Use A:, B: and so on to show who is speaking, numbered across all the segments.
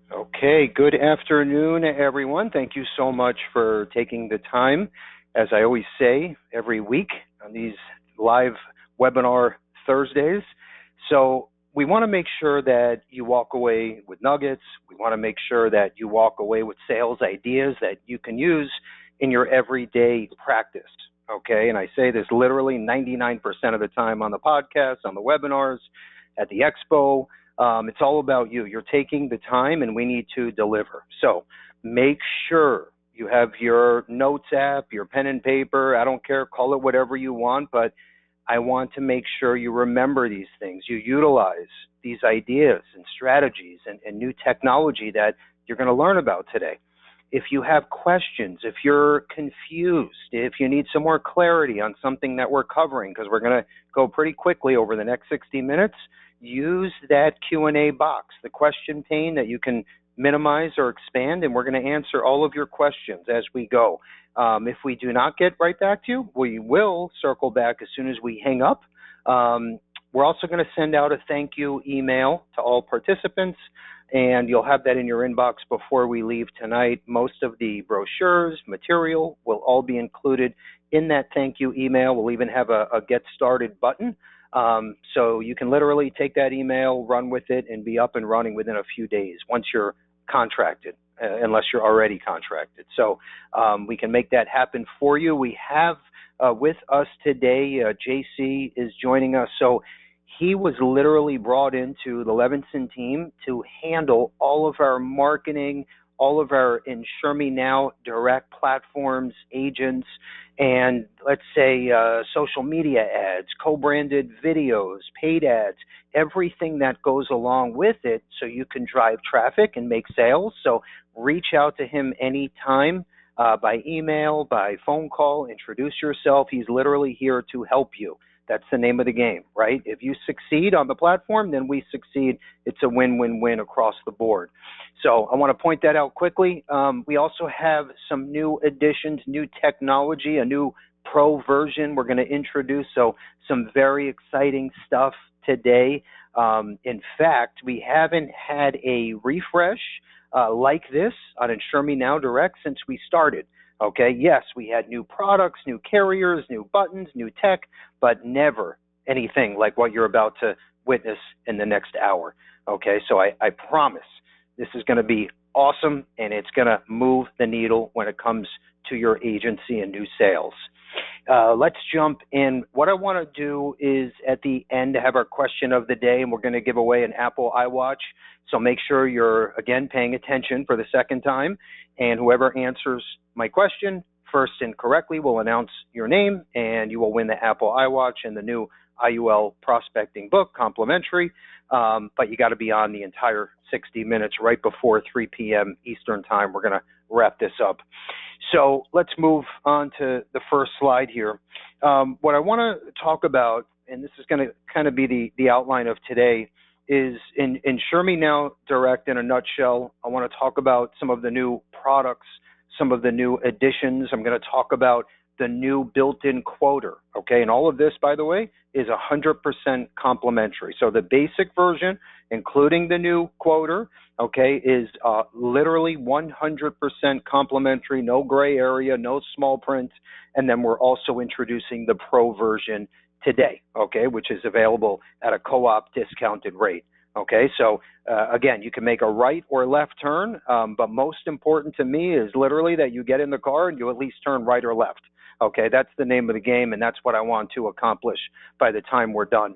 A: Okay, good afternoon, everyone. Thank you so much for taking the time. As I always say every week on these live webinar Thursdays. So we want to make sure that you walk away with nuggets. We want to make sure that you walk away with sales ideas that you can use in your everyday practice. Okay, and I say this literally 99% of the time on the podcast, on the webinars, at the expo. It's all about you. You're taking the time and we need to deliver. So make sure you have your notes app, your pen and paper. I don't care, call it whatever you want, but I want to make sure you remember these things. You utilize these ideas and strategies and new technology that you're going to learn about today. If you have questions, if you're confused, if you need some more clarity on something that we're covering, because we're going to go pretty quickly over the next 60 minutes, use that Q&A box, the question pane that you can minimize or expand, and we're going to answer all of your questions as we go. If we do not get right back to you, we will circle back as soon as we hang up. We're also going to send out a thank you email to all participants, and you'll have that in your inbox before we leave tonight. Most of the brochures, material will all be included in that thank you email. We'll even have a get started button. So you can literally take that email, run with it, and be up and running within a few days once you're contracted, unless you're already contracted. So we can make that happen for you. We have with us today, JC is joining us. So he was literally brought into the Levinson team to handle all of our marketing, all of our Insure Me Now direct platforms, agents, and let's say social media ads, co-branded videos, paid ads, everything that goes along with it so you can drive traffic and make sales. So reach out to him anytime by email, by phone call, introduce yourself. He's literally here to help you. That's the name of the game, right? If you succeed on the platform, then we succeed. It's a win-win-win across the board. So I want to point that out quickly. We also have some new additions, new technology, a new pro version we're going to introduce. So some very exciting stuff today. In fact, we haven't had a refresh like this on Insure Me Now Direct since we started. Okay, yes, we had new products, new carriers, new buttons, new tech, but never anything like what you're about to witness in the next hour. Okay, so I promise this is going to be awesome, and it's going to move the needle when it comes to your agency and new sales. Let's jump in. What I want to do is at the end have our question of the day, and we're going to give away an Apple iWatch. So make sure you're, again, paying attention for the second time. And whoever answers my question first and correctly will announce your name, and you will win the Apple iWatch and the new IUL prospecting book, complimentary. But you got to be on the entire 60 minutes right before 3 p.m. Eastern time. We're going to wrap this up. So let's move on to the first slide here. What I want to talk about, and this is going to kind of be the outline of today, is in Insure Me Now Direct in a nutshell. I want to talk about some of the new products, some of the new additions. I'm going to talk about the new built-in quoter, okay? And all of this, by the way, is 100% complimentary. So the basic version, including the new quoter, okay, is literally 100% complimentary, no gray area, no small print. And then we're also introducing the pro version today, okay, which is available at a co-op discounted rate. Okay, so again, you can make a right or left turn, but most important to me is literally that you get in the car and you at least turn right or left. Okay, that's the name of the game, and that's what I want to accomplish by the time we're done.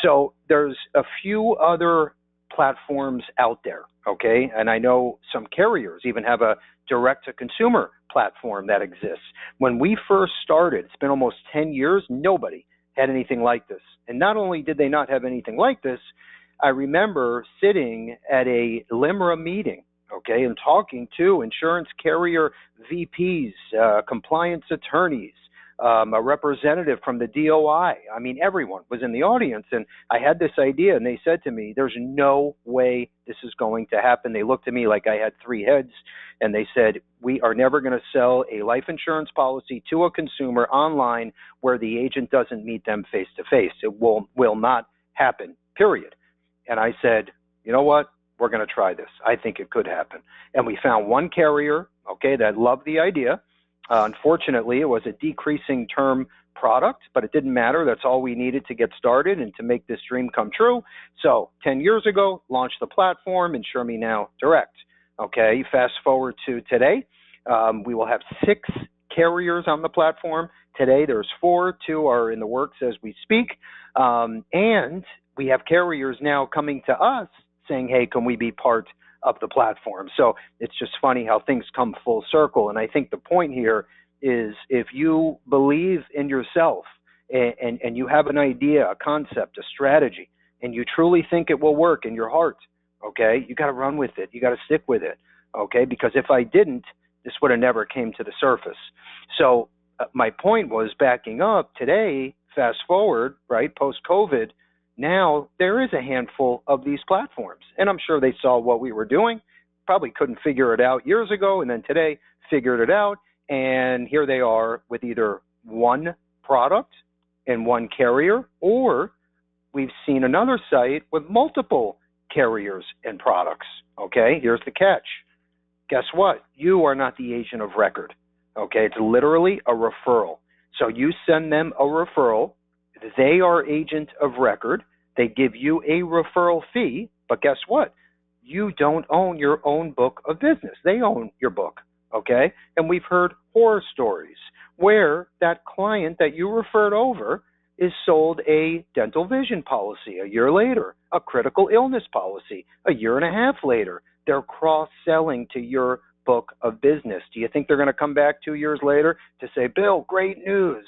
A: So there's a few other platforms out there, okay, and I know some carriers even have a direct-to-consumer platform that exists. When we first started, it's been almost 10 years, nobody had anything like this. And not only did they not have anything like this, I remember sitting at a LIMRA meeting, okay, and talking to insurance carrier VPs, compliance attorneys, a representative from the DOI. I mean, everyone was in the audience, and I had this idea, and they said to me, there's no way this is going to happen. They looked at me like I had three heads, and they said, we are never going to sell a life insurance policy to a consumer online where the agent doesn't meet them face-to-face. It will not happen, period. And I said, you know what? we're going to try this. I think it could happen. And we found one carrier, okay, that loved the idea. Unfortunately, it was a decreasing term product, but it didn't matter. That's all we needed to get started and to make this dream come true. So 10 years ago, launched the platform, Insure Me Now Direct. Okay, fast forward to today. We will have 6 carriers on the platform. Today, there's 4. 2 are in the works as we speak. And we have carriers now coming to us saying, hey, can we be part of the platform? So it's just funny how things come full circle. And I think the point here is if you believe in yourself and you have an idea, a concept, a strategy, and you truly think it will work in your heart, okay, you got to run with it. You got to stick with it, okay? Because if I didn't, this would have never came to the surface. So my point was backing up today, fast forward, right, post-COVID, now there is a handful of these platforms. And I'm sure they saw what we were doing, probably couldn't figure it out years ago, and then today figured it out. And here they are with either one product and one carrier, or we've seen another site with multiple carriers and products. Okay, here's the catch. Guess what? You are not the agent of record. Okay, it's literally a referral. So you send them a referral. They are agent of record. They give you a referral fee, but guess what? You don't own your own book of business. They own your book, okay? And we've heard horror stories where that client that you referred over is sold a dental vision policy a year later, a critical illness policy a year and a half later. They're cross-selling to your book of business. Do you think they're going to come back 2 years later to say, Bill, great news.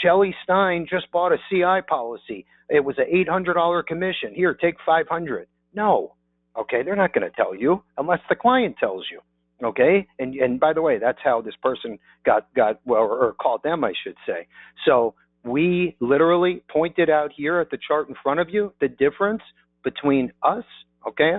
A: Shelley Stein just bought a CI policy. It was an $800 commission. Here, take $500. No. Okay, they're not going to tell you unless the client tells you. Okay, and by the way, that's how this person got well, or called them, I should say. So we literally pointed out here at the chart in front of you the difference between us. Okay,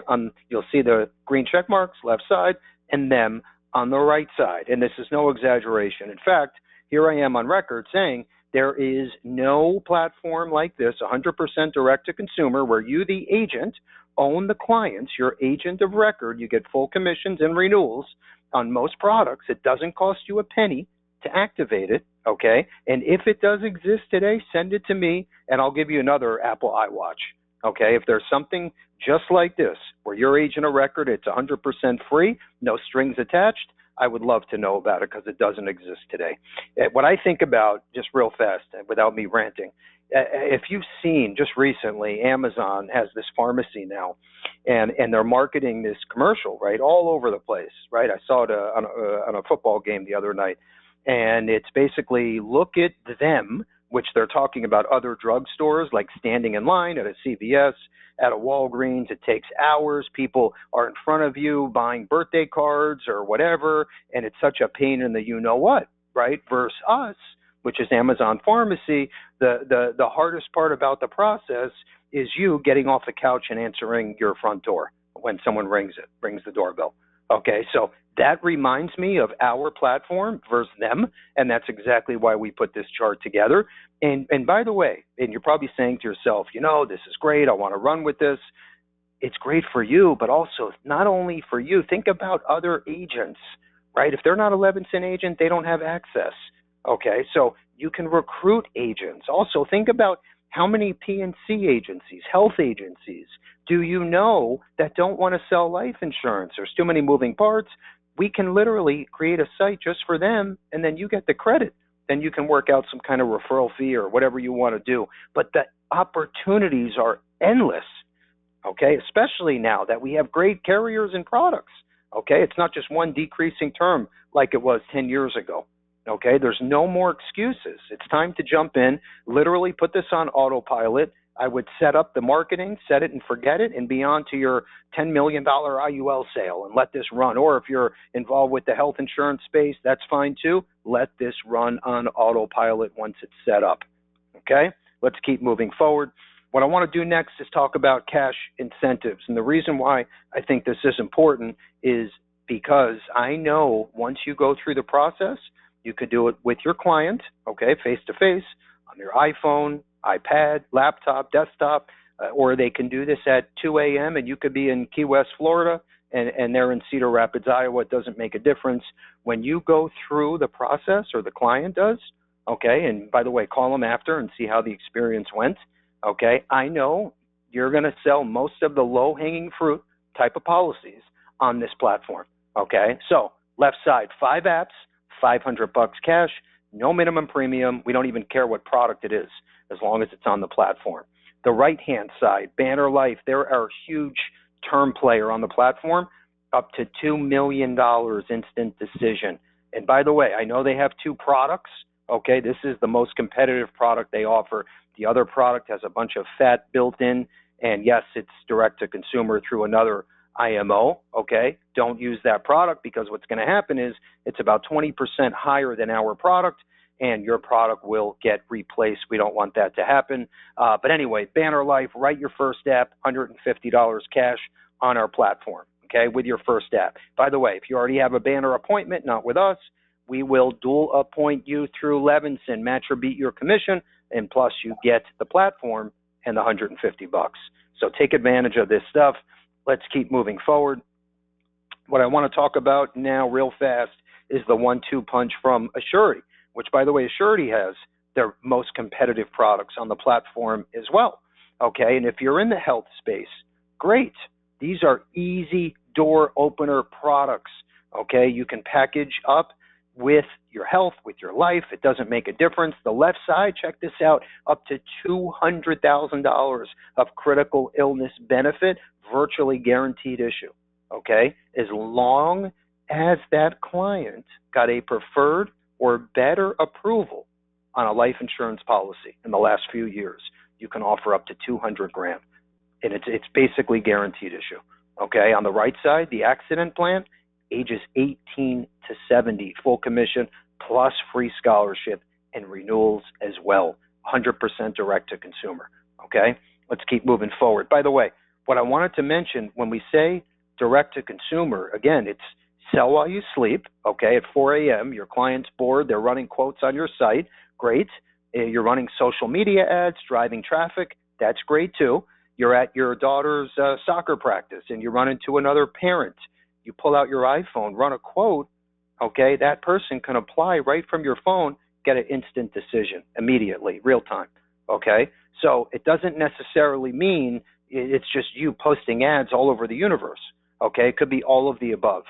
A: you'll see the green check marks left side and them on the right side, and this is no exaggeration. In fact, here I am on record saying there is no platform like this, 100% direct to consumer, where you, the agent, own the clients, your agent of record. You get full commissions and renewals on most products. It doesn't cost you a penny to activate it, okay? And if it does exist today, send it to me, and I'll give you another Apple iWatch, okay? If there's something just like this, where your agent of record, it's 100% free, no strings attached, I would love to know about it because it doesn't exist today. What I think about, just real fast, without me ranting, if you've seen just recently, Amazon has this pharmacy now, and they're marketing this commercial, right, all over the place, right? I saw it on a football game the other night, and it's basically look at them, which they're talking about other drugstores, like standing in line at a CVS, at a Walgreens. It takes hours. People are in front of you buying birthday cards or whatever, and it's such a pain in the you-know-what, right? Versus us, which is Amazon Pharmacy, the hardest part about the process is you getting off the couch and answering your front door when someone rings the doorbell. Okay, so that reminds me of our platform versus them, and that's exactly why we put this chart together. And by the way, and you're probably saying to yourself, you know, this is great, I want to run with this. It's great for you, but also not only for you. Think about other agents, right? If they're not a Levinson agent, they don't have access. Okay, so you can recruit agents. Also, think about how many P&C agencies, health agencies, do you know that don't want to sell life insurance? There's too many moving parts. We can literally create a site just for them, and then you get the credit. Then you can work out some kind of referral fee or whatever you want to do. But the opportunities are endless, okay, especially now that we have great carriers and products, okay? It's not just one decreasing term like it was 10 years ago. Okay, there's no more excuses. It's time to jump in, literally put this on autopilot. I would set up the marketing, set it and forget it, and be on to your $10 million IUL sale and let this run. Or if you're involved with the health insurance space, that's fine too. Let this run on autopilot once it's set up. Okay, let's keep moving forward. What I want to do next is talk about cash incentives. And the reason why I think this is important is because I know once you go through the process, you could do it with your client, okay, face-to-face, on your iPhone, iPad, laptop, desktop, or they can do this at 2 a.m. and you could be in Key West, Florida, and they're in Cedar Rapids, Iowa. It doesn't make a difference. When you go through the process, or the client does, okay, and by the way, call them after and see how the experience went, okay, I know you're going to sell most of the low-hanging fruit type of policies on this platform, okay? So left side, 5 apps, $500 cash, no minimum premium. We don't even care what product it is as long as it's on the platform. The right-hand side, Banner Life, they're our huge term player on the platform, up to $2 million instant decision. And by the way, I know they have 2 products, okay? This is the most competitive product they offer. The other product has a bunch of fat built in, and yes, it's direct to consumer through another IMO, okay? Don't use that product, because what's going to happen is it's about 20% higher than our product, and your product will get replaced. We don't want that to happen. But anyway, Banner Life, write your first app, $150 cash on our platform, okay, with your first app. By the way, if you already have a Banner appointment, not with us, we will dual appoint you through Levinson, match or beat your commission, and plus you get the platform and the $150. So take advantage of this stuff. Let's keep moving forward. What I want to talk about now real fast is the 1-2 punch from Assurity, which, by the way, Assurity has their most competitive products on the platform as well, okay? And if you're in the health space, great. These are easy door opener products, okay? You can package up with your health, with your life. It doesn't make a difference. The left side, check this out, up to $200,000 of critical illness benefit, virtually guaranteed issue, okay? As long as that client got a preferred or better approval on a life insurance policy in the last few years, you can offer up to $200,000, and it's basically guaranteed issue. Okay, on the right side, the accident plan, ages 18 to 70, full commission plus free scholarship and renewals as well, 100% direct to consumer. Okay, let's keep moving forward. By the way, what I wanted to mention when we say direct to consumer, again, it's sell while you sleep, okay, at 4 a.m. Your client's bored. They're running quotes on your site. Great. You're running social media ads, driving traffic. That's great, too. You're at your daughter's soccer practice, and you run into another parent. You pull out your iPhone, run a quote, okay, that person can apply right from your phone, get an instant decision immediately, real time, okay? So it doesn't necessarily mean it's just you posting ads all over the universe, okay? It could be all of the above.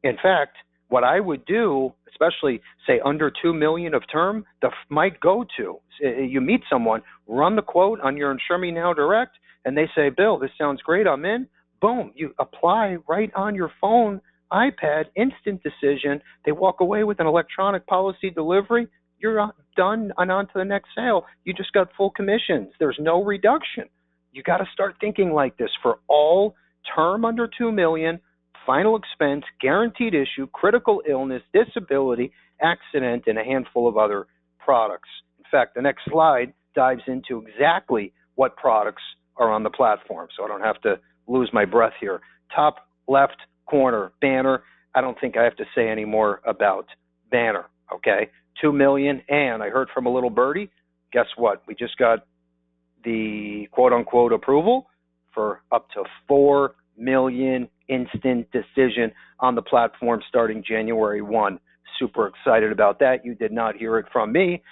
A: In fact, what I would do, especially say under $2 million of term, my go-to, you meet someone, run the quote on your Insure Me Now Direct, and they say, Bill, this sounds great, I'm in. Boom, you apply right on your phone, iPad, instant decision. They walk away with an electronic policy delivery. You're done and on to the next sale. You just got full commissions. There's no reduction. You got to start thinking like this for all term under $2 million, final expense, guaranteed issue, critical illness, disability, accident, and a handful of other products. In fact, the next slide dives into exactly what products are on the platform, so I don't have to lose my breath here. Top left corner, Banner. I don't think I have to say any more about Banner, okay? $2 million, and I heard from a little birdie, guess what? We just got the quote-unquote approval for up to $4 million instant decision on the platform starting January 1. Super excited about that. You did not hear it from me.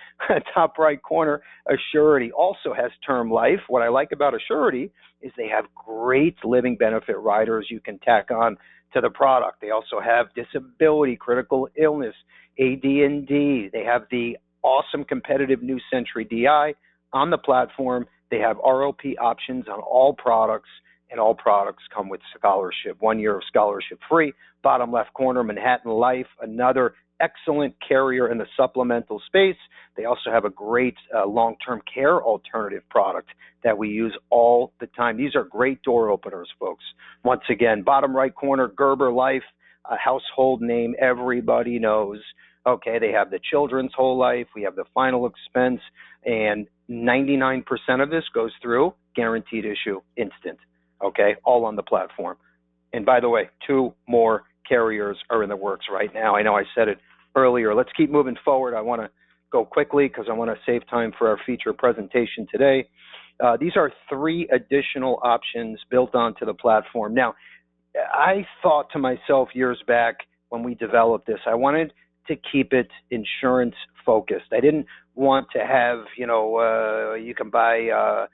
A: Top right corner, Assurity also has term life. What I like about Assurity is they have great living benefit riders you can tack on to the product. They also have disability, critical illness, AD&D. They have the awesome competitive New Century DI on the platform. They have ROP options on all products, and all products come with scholarship. 1 year of scholarship free. Bottom left corner, Manhattan Life, another excellent carrier in the supplemental space. They also have a great long-term care alternative product that we use all the time. These are great door openers, folks. Once again, bottom right corner, Gerber Life, a household name everybody knows. Okay, they have the children's whole life. We have the final expense, and 99% of this goes through guaranteed issue instant. Okay, all on the platform. And by the way, 2 more carriers are in the works right now. I know I said it earlier. Let's keep moving forward. I want to go quickly because I want to save time for our feature presentation today. These are 3 additional options built onto the platform. Now, I thought to myself years back when we developed this, I wanted to keep it insurance focused. I didn't want to have, you can buy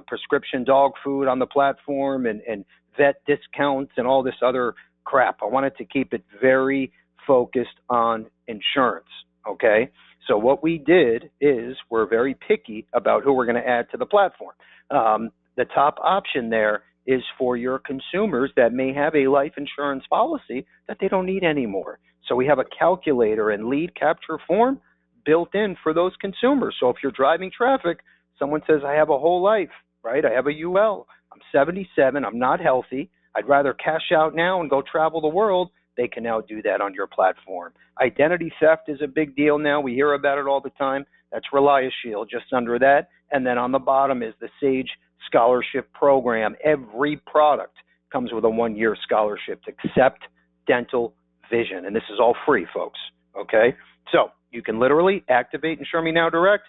A: prescription dog food on the platform and vet discounts and all this other crap. I wanted to keep it very focused on insurance, okay? So what we did is we're very picky about who we're going to add to the platform. The top option there is for your consumers that may have a life insurance policy that they don't need anymore. So we have a calculator and lead capture form built in for those consumers. So if you're driving traffic, someone says, I have a whole life, right? I have a UL. I'm 77. I'm not healthy. I'd rather cash out now and go travel the world. They can now do that on your platform. Identity theft is a big deal now. We hear about it all the time. That's ReliaShield just under that. And then on the bottom is the SAGE Scholarship Program. Every product comes with a 1-year scholarship except dental vision. And this is all free, folks. Okay? So you can literally activate Insure Me Now Direct.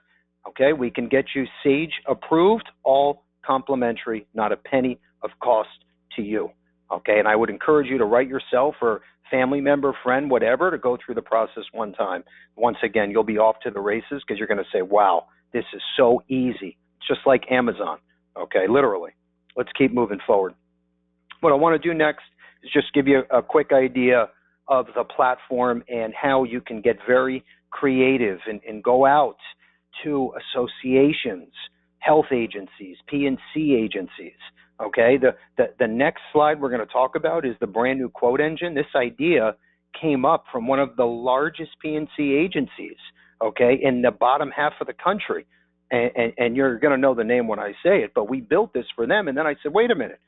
A: Okay? We can get you SAGE approved, all complimentary, not a penny of cost to you. Okay? And I would encourage you to write yourself or family member, friend, whatever, to go through the process one time. Once again, you'll be off to the races because you're going to say, wow, this is so easy. It's just like Amazon. Okay, literally. Let's keep moving forward. What I want to do next is just give you a quick idea of the platform and how you can get very creative and go out to associations, health agencies, P&C agencies. Okay, the next slide we're going to talk about is the brand new quote engine. This idea came up from one of the largest P&C agencies, okay, in the bottom half of the country. And you're going to know the name when I say it, but we built this for them. And then I said, wait a minute,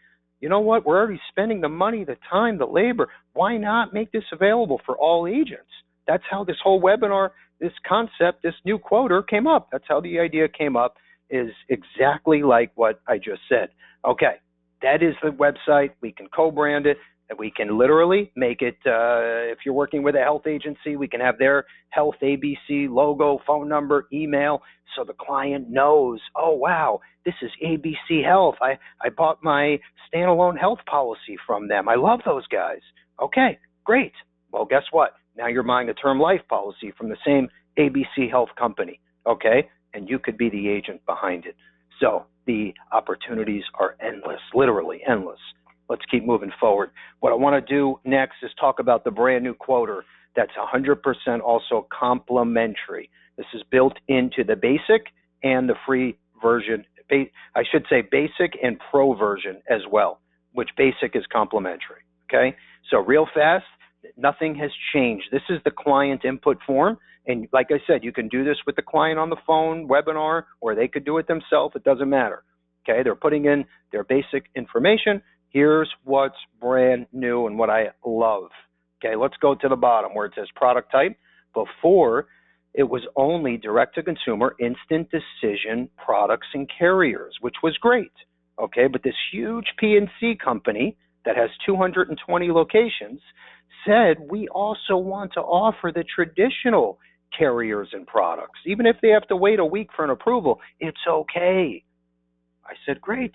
A: you know what? We're already spending the money, the time, the labor. Why not make this available for all agents? That's how this whole webinar, this concept, this new quoter came up. That's how the idea came up, is exactly like what I just said. Okay, that is the website. We can co-brand it. And we can literally make it, if you're working with a health agency, we can have their health ABC logo, phone number, email, so the client knows, oh, wow, this is ABC Health. I bought my standalone health policy from them. I love those guys. Okay, great. Well, guess what? Now you're buying a term life policy from the same ABC Health company, okay? And you could be the agent behind it. So the opportunities are endless, literally endless. Let's keep moving forward. What I want to do next is talk about the brand new quoter that's 100% also complimentary. This is built into the basic and the free version. I should say basic and pro version as well, which basic is complimentary. Okay? So real fast, nothing has changed. This is the client input form. And like I said, you can do this with the client on the phone, webinar, or they could do it themselves. It doesn't matter. Okay? They're putting in their basic information. Here's what's brand new and what I love. Okay, let's go to the bottom where it says product type. Before, it was only direct-to-consumer instant decision products and carriers, which was great. Okay, but this huge P&C company that has 220 locations said we also want to offer the traditional carriers and products. Even if they have to wait a week for an approval, it's okay. I said, great.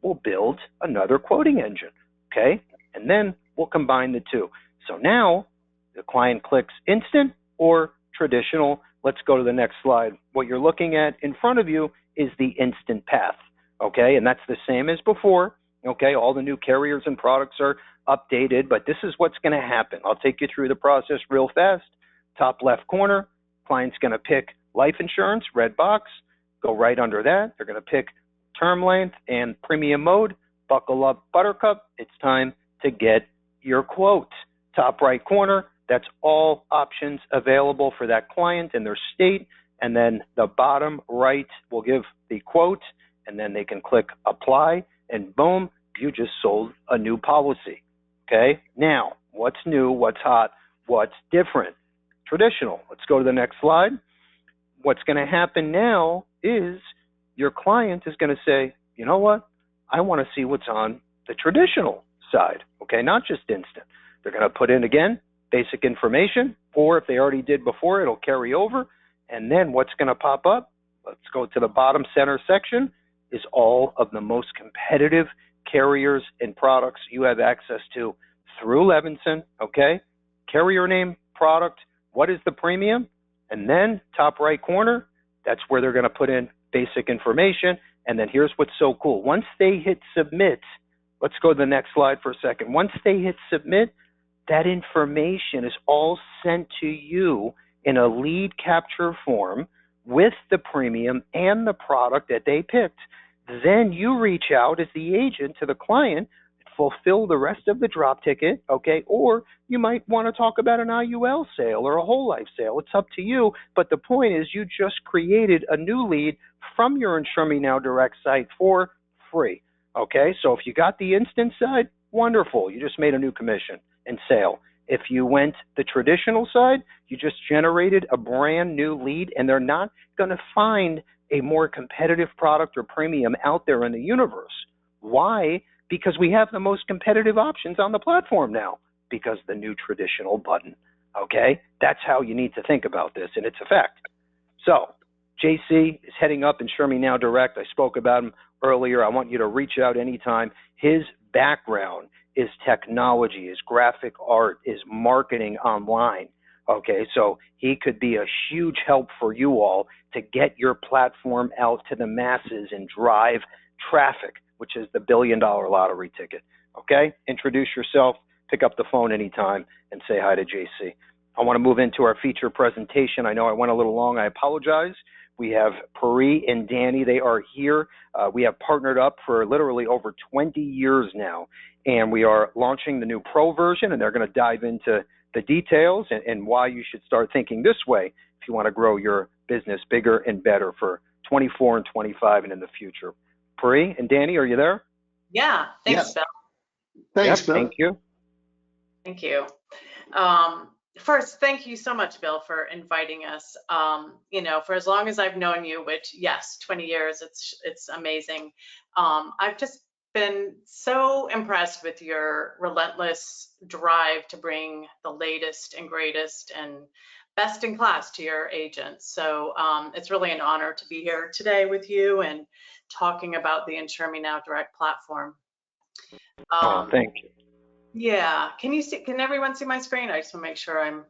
A: We'll build another quoting engine, okay? And then we'll combine the two. So now the client clicks instant or traditional. Let's go to the next slide. What you're looking at in front of you is the instant path, okay? And that's the same as before, okay? All the new carriers and products are updated, but this is what's going to happen. I'll take you through the process real fast. Top left corner, client's going to pick life insurance, red box, go right under that. They're going to pick term length and premium mode. Buckle up, Buttercup. It's time to get your quote. Top right corner, that's all options available for that client in their state. And then the bottom right will give the quote, and then they can click apply, and boom, you just sold a new policy. Okay? Now, what's new, what's hot, what's different? Traditional. Let's go to the next slide. What's going to happen now is your client is going to say, you know what? I want to see what's on the traditional side, okay? Not just instant. They're going to put in, again, basic information, or if they already did before, it'll carry over. And then what's going to pop up? Let's go to the bottom center section is all of the most competitive carriers and products you have access to through Levinson, okay? Carrier name, product, what is the premium? And then top right corner, that's where they're going to put in basic information. And then here's what's so cool. Once they hit submit, let's go to the next slide for a second. Once they hit submit, that information is all sent to you in a lead capture form with the premium and the product that they picked. Then you reach out as the agent to the client, fulfill the rest of the drop ticket, okay? Or you might want to talk about an IUL sale or a whole life sale. It's up to you. But the point is you just created a new lead from your Insure Me Now Direct site for free, okay? So if you got the instant side, wonderful. You just made a new commission and sale. If you went the traditional side, you just generated a brand new lead, and they're not going to find a more competitive product or premium out there in the universe. Why? Because we have the most competitive options on the platform now, because the new traditional button, okay? That's how you need to think about this, and it's a fact. So JC is heading up Insure Me Now Direct. I spoke about him earlier. I want you to reach out anytime. His background is technology, is graphic art, is marketing online. Okay, so he could be a huge help for you all to get your platform out to the masses and drive traffic, which is the billion-dollar lottery ticket. Okay, introduce yourself, pick up the phone anytime, and say hi to JC. I want to move into our feature presentation. I know I went a little long. I apologize. We have Puri and Danny. They are here. We have partnered up for literally over 20 years now, and we are launching the new Pro version, and they're going to dive into the details and why you should start thinking this way if you want to grow your business bigger and better for 24 and 25 and in the future. Puri and Danny, are you there?
B: Yeah, thanks, Bill.
C: Thanks,
A: Yep,
C: Bill.
A: thank you.
B: Thank you. First, thank you so much, Bill, for inviting us. For as long as I've known you, which, yes, 20 years, it's amazing. I've just been so impressed with your relentless drive to bring the latest and greatest and best in class to your agents. So it's really an honor to be here today with you and talking about the Insure Me Now Direct platform.
A: Thank you.
B: Yeah, can everyone see my screen? I just want to make sure I'm.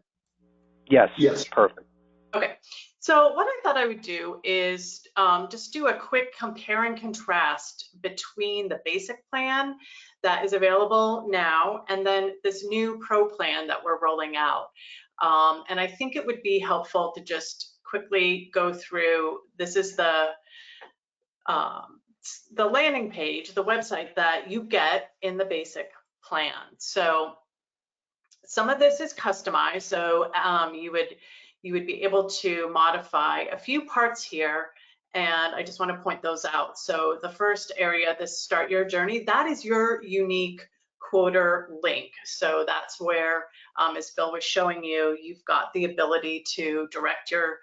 A: Yes,
C: Yes.
A: perfect.
B: Okay, so what I thought I would do is just do a quick compare and contrast between the basic plan that is available now and then this new Pro plan that we're rolling out. And I think it would be helpful to just quickly go through. This is the landing page, the website that you get in the basic plan. So some of this is customized, so you would be able to modify a few parts here, and I just want to point those out. So the first area, this start your journey, that is your unique quoter link. So that's where, as Bill was showing you, you've got the ability to direct your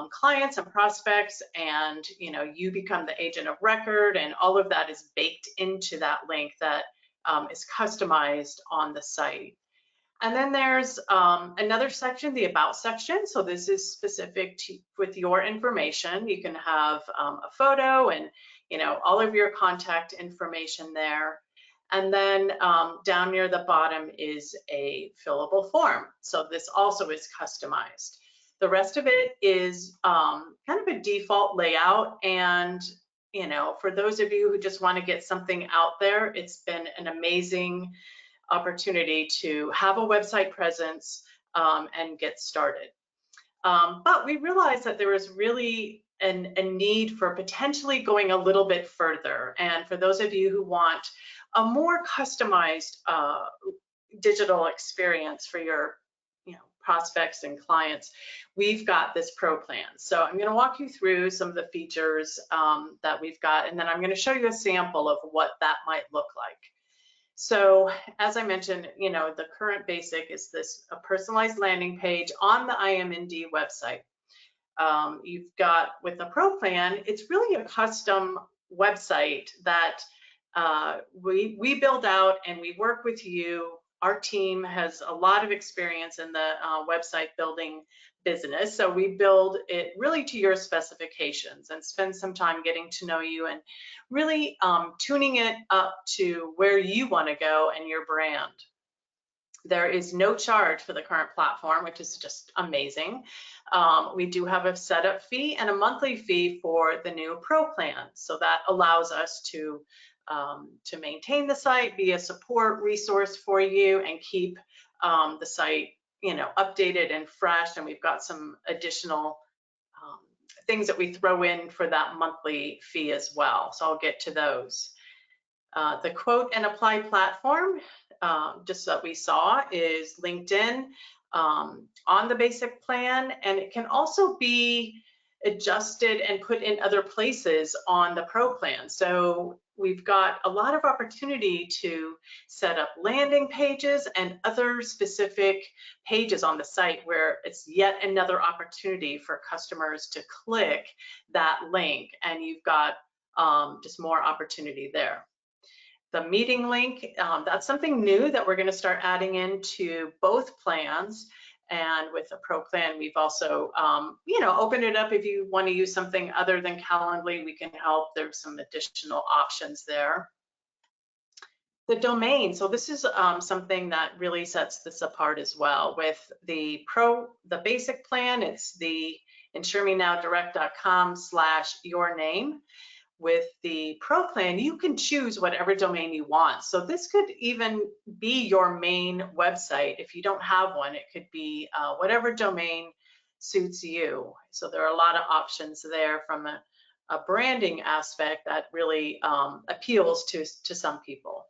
B: clients and prospects, and you become the agent of record, and all of that is baked into that link that is customized on the site. And then there's another section, the About section. So this is specific to with your information. You can have a photo and all of your contact information there. And then down near the bottom is a fillable form. So this also is customized. The rest of it is kind of a default layout. And for those of you who just want to get something out there, it's been an amazing opportunity to have a website presence and get started. But we realized that there was really a need for potentially going a little bit further. And for those of you who want a more customized digital experience for your prospects and clients, we've got this Pro plan. So I'm going to walk you through some of the features that we've got, and then I'm going to show you a sample of what that might look like. So as I mentioned, the current basic is this a personalized landing page on the IMND website. You've got with the Pro plan, it's really a custom website that we build out and we work with you. Our team has a lot of experience in the website building business. So we build it really to your specifications and spend some time getting to know you and really tuning it up to where you want to go and your brand. There is no charge for the current platform, which is just amazing. We do have a setup fee and a monthly fee for the new Pro plan. So that allows us to maintain the site, be a support resource for you, and keep the site, updated and fresh. And we've got some additional things that we throw in for that monthly fee as well. So I'll get to those. The quote and apply platform, just that we saw, is LinkedIn on the basic plan, and it can also be adjusted and put in other places on the Pro plan. So we've got a lot of opportunity to set up landing pages and other specific pages on the site where it's yet another opportunity for customers to click that link, and you've got just more opportunity there. The meeting link, that's something new that we're going to start adding into both plans. And with the Pro plan, we've also, opened it up. If you want to use something other than Calendly, we can help. There's some additional options there. The domain, so this is something that really sets this apart as well. With the basic plan, it's the insuremenow.direct.com/yourname. With the Pro plan, you can choose whatever domain you want. So this could even be your main website. If you don't have one, it could be whatever domain suits you. So there are a lot of options there from a branding aspect that really appeals to some people.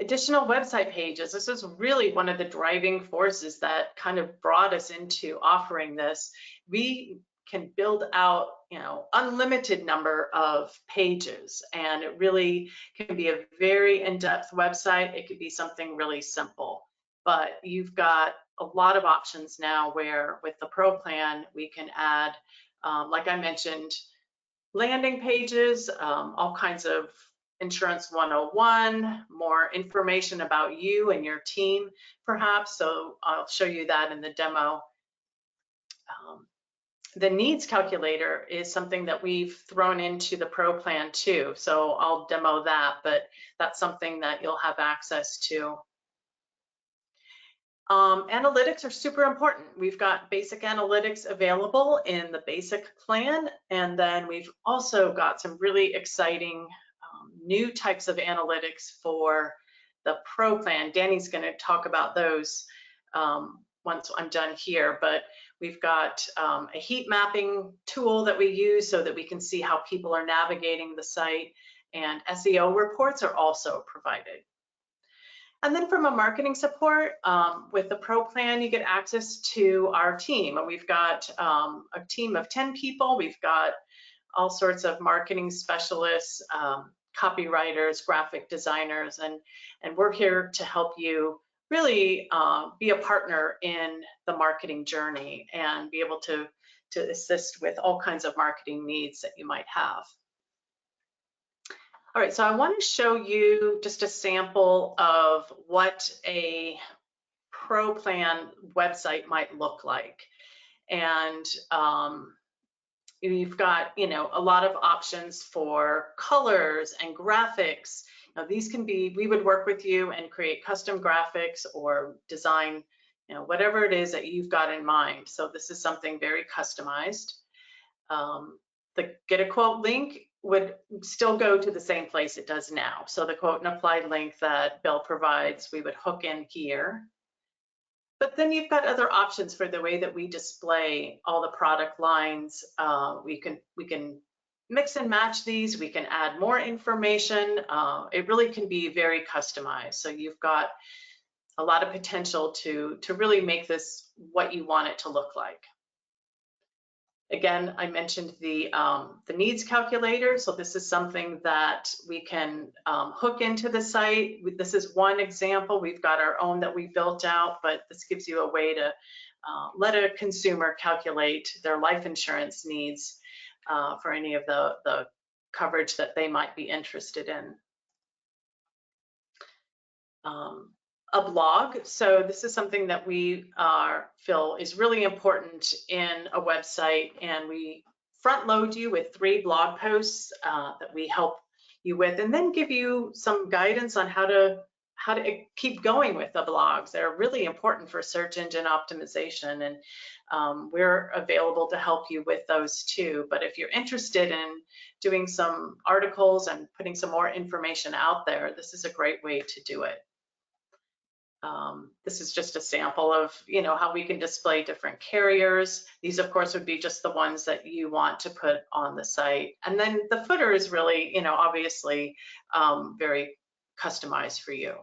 B: Additional website pages. This is really one of the driving forces that kind of brought us into offering this. We can build out, unlimited number of pages, and it really can be a very in-depth website. It could be something really simple, but you've got a lot of options now where with the Pro plan, we can add, like I mentioned, landing pages, all kinds of Insurance 101, more information about you and your team, perhaps. So I'll show you that in the demo. The needs calculator is something that we've thrown into the Pro plan too. So I'll demo that, but that's something that you'll have access to. Analytics are super important. We've got basic analytics available in the basic plan, and then we've also got some really exciting new types of analytics for the Pro plan. Danny's going to talk about those once I'm done here, but we've got a heat mapping tool that we use so that we can see how people are navigating the site, and SEO reports are also provided. And then from a marketing support, with the Pro plan, you get access to our team. And we've got a team of 10 people. We've got all sorts of marketing specialists, copywriters, graphic designers, and we're here to help you really be a partner in the marketing journey and be able to assist with all kinds of marketing needs that you might have. All right, so I want to show you just a sample of what a Pro plan website might look like. And you've got, a lot of options for colors and graphics. Now, these can be, we would work with you and create custom graphics or design, whatever it is that you've got in mind. So this is something very customized. The get a quote link would still go to the same place it does now. So the quote and apply link that Bill provides, we would hook in here. But then you've got other options for the way that we display all the product lines. We can mix and match these. We can add more information. It really can be very customized. So you've got a lot of potential to really make this what you want it to look like. Again, I mentioned the needs calculator. So this is something that we can hook into the site. This is one example. We've got our own that we built out, but this gives you a way to let a consumer calculate their life insurance needs for any of the coverage that they might be interested in. a blog. So this is something that we feel is really important in a website, and we front load you with 3 blog posts that we help you with, and then give you some guidance on how to keep going with the blogs. They're really important for search engine optimization, and we're available to help you with those too. But if you're interested in doing some articles and putting some more information out there, this is a great way to do it. This is just a sample of, how we can display different carriers. These, of course, would be just the ones that you want to put on the site. And then the footer is really, obviously very customized for you.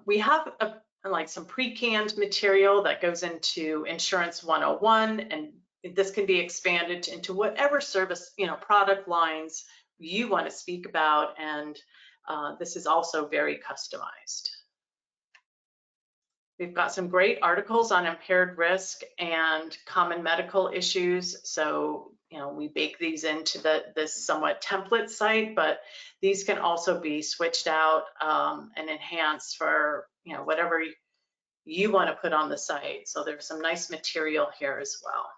B: We have like some pre-canned material that goes into Insurance 101, and this can be expanded into whatever service, product lines you want to speak about, and this is also very customized. We've got some great articles on impaired risk and common medical issues. So, we bake these into this somewhat template site, but these can also be switched out and enhanced for, whatever you want to put on the site. So there's some nice material here as well.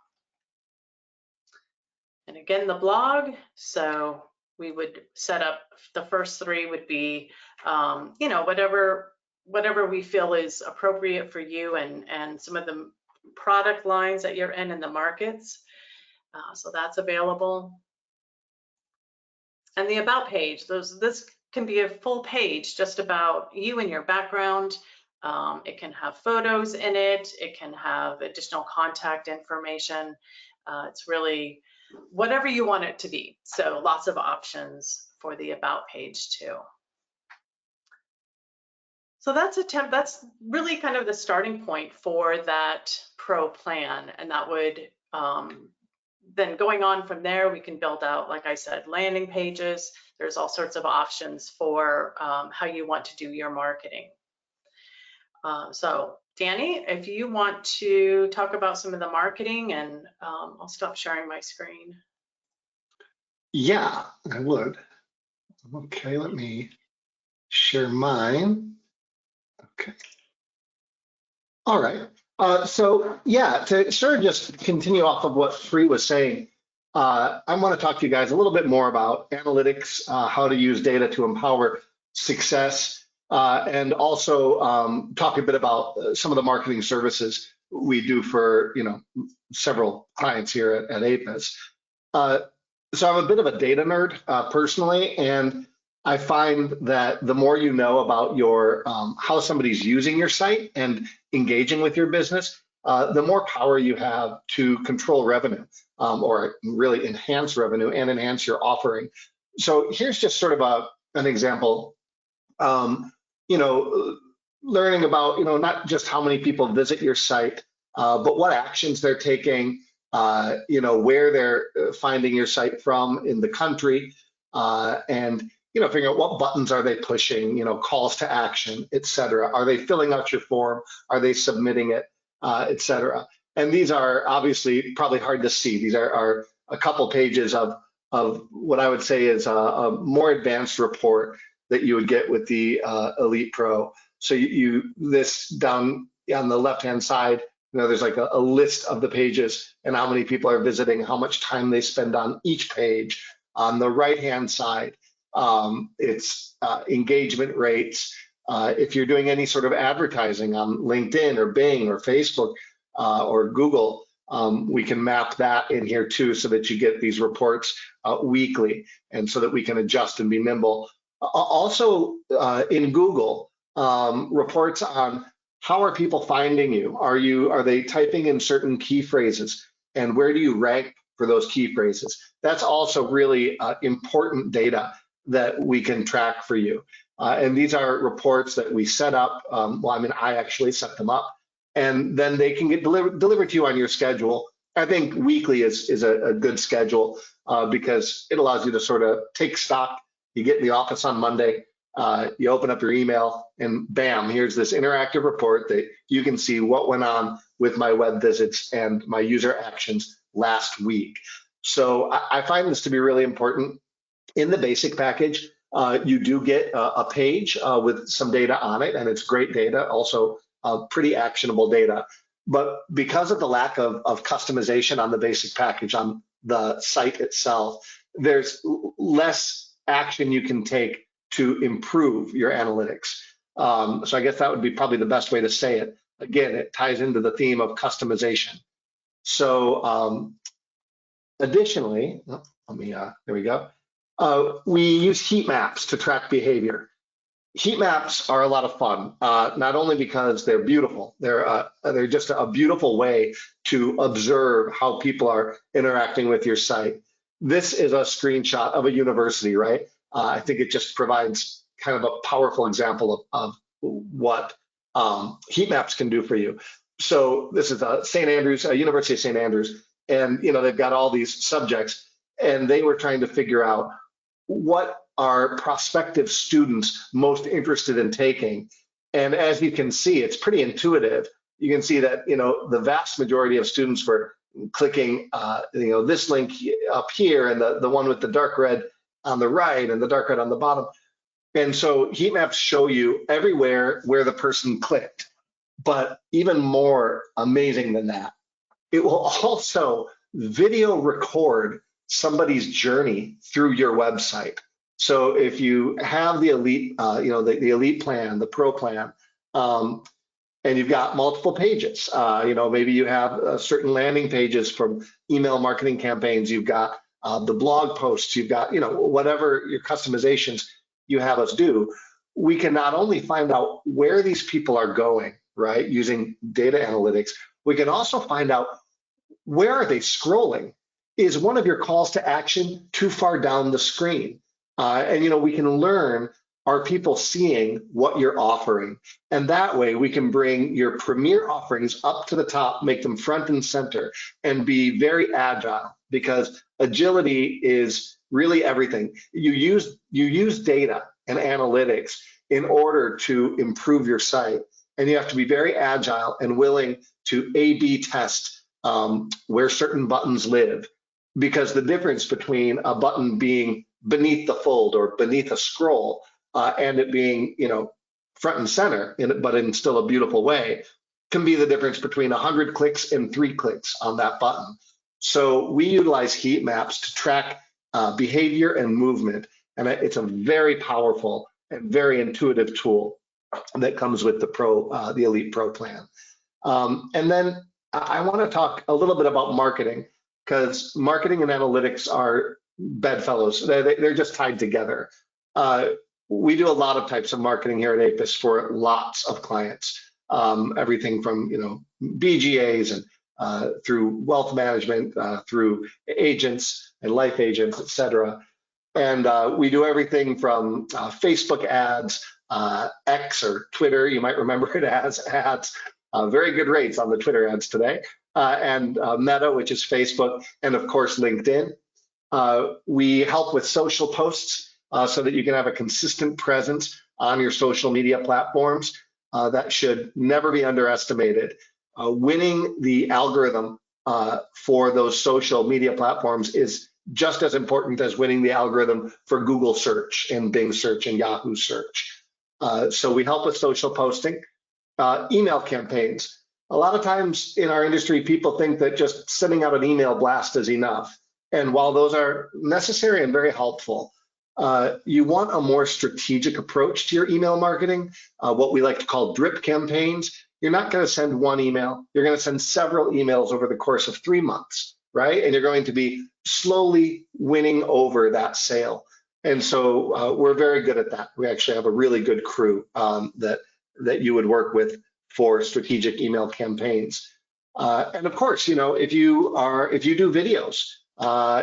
B: And again, the blog. So we would set up, the first 3 would be, whatever we feel is appropriate for you, and some of the product lines that you're in the markets. So that's available. And the about page, this can be a full page just about you and your background. It can have photos in it. It can have additional contact information. It's really whatever you want it to be. So lots of options for the about page too. So that's really kind of the starting point for that pro plan, and that would then going on from there, we can build out, like I said, landing pages. There's all sorts of options for how you want to do your marketing. So Danny, if you want to talk about some of the marketing, and I'll stop sharing my screen.
C: Yeah, I would. Okay, let me share mine. Okay. All right. So yeah, to sort of just continue off of what Sri was saying, I want to talk to you guys a little bit more about analytics, how to use data to empower success, and also talk a bit about some of the marketing services we do for several clients here at APIS. So I'm a bit of a data nerd personally, and I find that the more you know about your how somebody's using your site and engaging with your business, the more power you have to control revenue, or really enhance revenue and enhance your offering. So here's just sort of an example. Learning about not just how many people visit your site, but what actions they're taking, where they're finding your site from in the country, and figuring out what buttons are they pushing, calls to action, et cetera. Are they filling out your form? Are they submitting it, et cetera? And these are obviously probably hard to see. These are a couple pages of what I would say is a more advanced report that you would get with the Elite Pro. So this down on the left-hand side, there's like a list of the pages and how many people are visiting, how much time they spend on each page. On the right-hand side, it's engagement rates. If you're doing any sort of advertising on LinkedIn or Bing or Facebook or Google, we can map that in here too, so that you get these reports weekly, and so that we can adjust and be nimble. Also in Google, reports on how are people finding you? Are they typing in certain key phrases, and where do you rank for those key phrases? That's also really important data that we can track for you. And these are reports that we set up. I actually set them up, and then they can get delivered to you on your schedule. I think weekly is a good schedule because it allows you to sort of take stock. You get in the office on Monday, you open up your email, and bam, here's this interactive report that you can see what went on with my web visits and my user actions last week. So I find this to be really important. In the basic package, You do get a page with some data on it, and it's great data, also pretty actionable data. But because of the lack of customization on the basic package on the site itself, there's less action you can take to improve your analytics. So I guess that would be probably the best way to say it. Again, it ties into the theme of customization. So additionally, there we go. We use heat maps to track behavior. Heat maps are a lot of fun, not only because they're beautiful, they're just a beautiful way to observe how people are interacting with your site. This is a screenshot of a university, right? I think it just provides kind of a powerful example of what heat maps can do for you. So this is St. Andrews, University of St. Andrews, and they've got all these subjects, and they were trying to figure out what are prospective students most interested in taking. And as you can see, it's pretty intuitive. You can see that the vast majority of students were clicking this link up here, and the one with the dark red on the right and the dark red on the bottom. And so heat maps show you everywhere where the person clicked. But even more amazing than that, it will also video record somebody's journey through your website. So if you have the elite, the elite plan, the pro plan, and you've got multiple pages, maybe you have certain landing pages from email marketing campaigns, you've got the blog posts, you've got, whatever your customizations you have us do, we can not only find out where these people are going, right, using data analytics, we can also find out where are they scrolling. Is one of your calls to action too far down the screen? And we can learn, are people seeing what you're offering? And that way we can bring your premier offerings up to the top, make them front and center, and be very agile, because agility is really everything. You use data and analytics in order to improve your site, and you have to be very agile and willing to A/B test where certain buttons live, because the difference between a button being beneath the fold or beneath a scroll and it being front and center, but in still a beautiful way, can be the difference between 100 clicks and 3 clicks on that button. So we utilize heat maps to track behavior and movement, and it's a very powerful and very intuitive tool that comes with the Elite Pro plan. And then I want to talk a little bit about marketing, because marketing and analytics are bedfellows. They're just tied together. We do a lot of types of marketing here at APIS for lots of clients, everything from BGAs and through wealth management, through agents and life agents, et cetera. And we do everything from Facebook ads, X or Twitter, you might remember it as ads, very good rates on the Twitter ads today, and Meta, which is Facebook, and of course LinkedIn. We help with social posts so that you can have a consistent presence on your social media platforms. That should never be underestimated. Winning the algorithm for those social media platforms is just as important as winning the algorithm for Google search and Bing search and Yahoo search. So we help with social posting. Email campaigns. A lot of times in our industry, people think that just sending out an email blast is enough. And while those are necessary and very helpful, you want a more strategic approach to your email marketing, what we like to call drip campaigns. You're not going to send one email. You're going to send several emails over the course of 3 months, right? And you're going to be slowly winning over that sale. And so we're very good at that. We actually have a really good crew that you would work with for strategic email campaigns. And of course, if you do videos,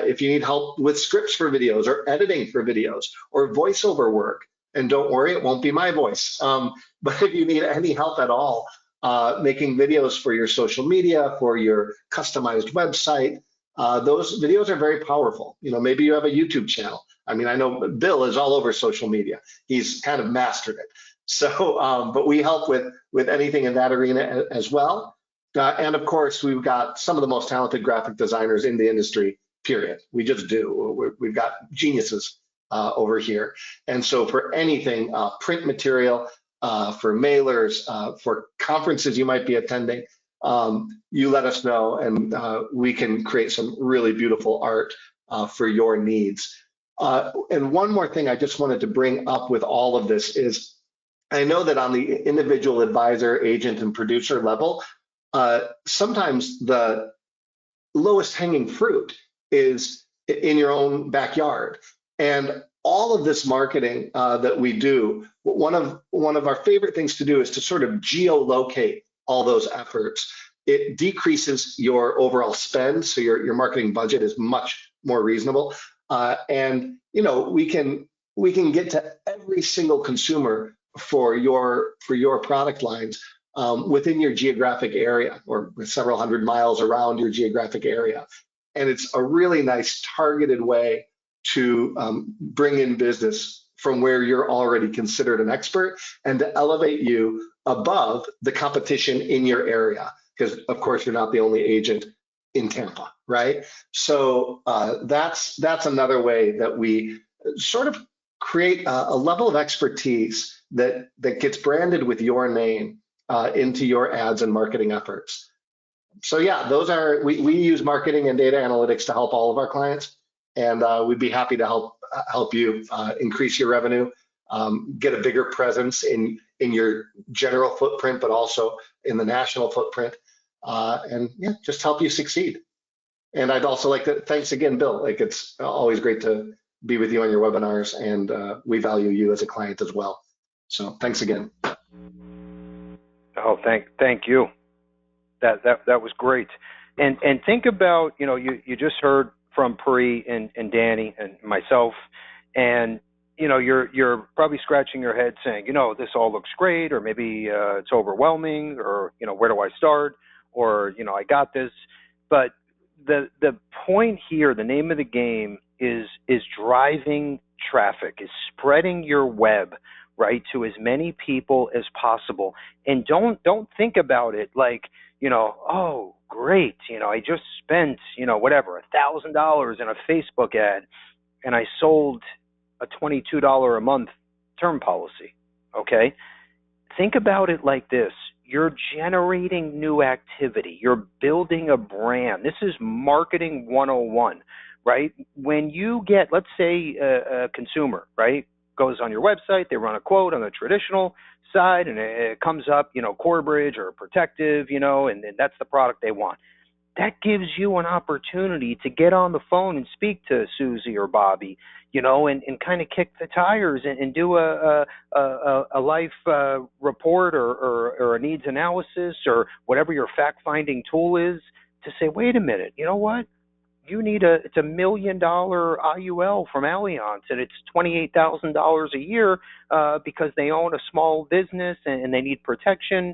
C: if you need help with scripts for videos or editing for videos or voiceover work, and don't worry, it won't be my voice. But if you need any help at all, making videos for your social media, for your customized website, those videos are very powerful. Maybe you have a YouTube channel. I mean, I know Bill is all over social media. He's kind of mastered it. So, but we help with anything in that arena as well. And of course, we've got some of the most talented graphic designers in the industry, period. We just do. We've got geniuses over here. And so for anything, print material, for mailers, for conferences you might be attending, you let us know, and we can create some really beautiful art for your needs. And one more thing I just wanted to bring up with all of this is, I know that on the individual advisor, agent, and producer level, sometimes the lowest hanging fruit is in your own backyard. And all of this marketing that we do, one of our favorite things to do is to sort of geolocate all those efforts. It decreases your overall spend, so your marketing budget is much more reasonable. And we can get to every single consumer for your product lines within your geographic area, or several hundred miles around your geographic area. And it's a really nice targeted way to bring in business from where you're already considered an expert, and to elevate you above the competition in your area. Because of course you're not the only agent in Tampa, right? So that's another way that we sort of create a level of expertise that gets branded with your name into your ads and marketing efforts. So yeah, we use marketing and data analytics to help all of our clients, and we'd be happy to help you increase your revenue, get a bigger presence in your general footprint, but also in the national footprint, and yeah, just help you succeed. And I'd also like to thanks again, Bill. Like, it's always great to be with you on your webinars, and we value you as a client as well. So thanks again.
A: Oh, thank you. That was great. And think about, you just heard from Pri and Danny and myself, and you're probably scratching your head saying, this all looks great, or maybe it's overwhelming, or where do I start, or I got this. But the point here, the name of the game is driving traffic, is spreading your web, right, to as many people as possible. And don't think about it like, oh, great, I just spent, whatever, $1,000 in a Facebook ad, and I sold a $22 a month term policy. Okay. Think about it like this. You're generating new activity. You're building a brand. This is marketing 101, right? When you get, let's say, a consumer, right, goes on your website, they run a quote on the traditional side, and it comes up, Corebridge or Protective, and that's the product they want. That gives you an opportunity to get on the phone and speak to Susie or Bobby, and kind of kick the tires and do a life report or a needs analysis or whatever your fact-finding tool is, to say, wait a minute, you know what? It's $1 million IUL from Allianz, and it's $28,000 a year because they own a small business and they need protection.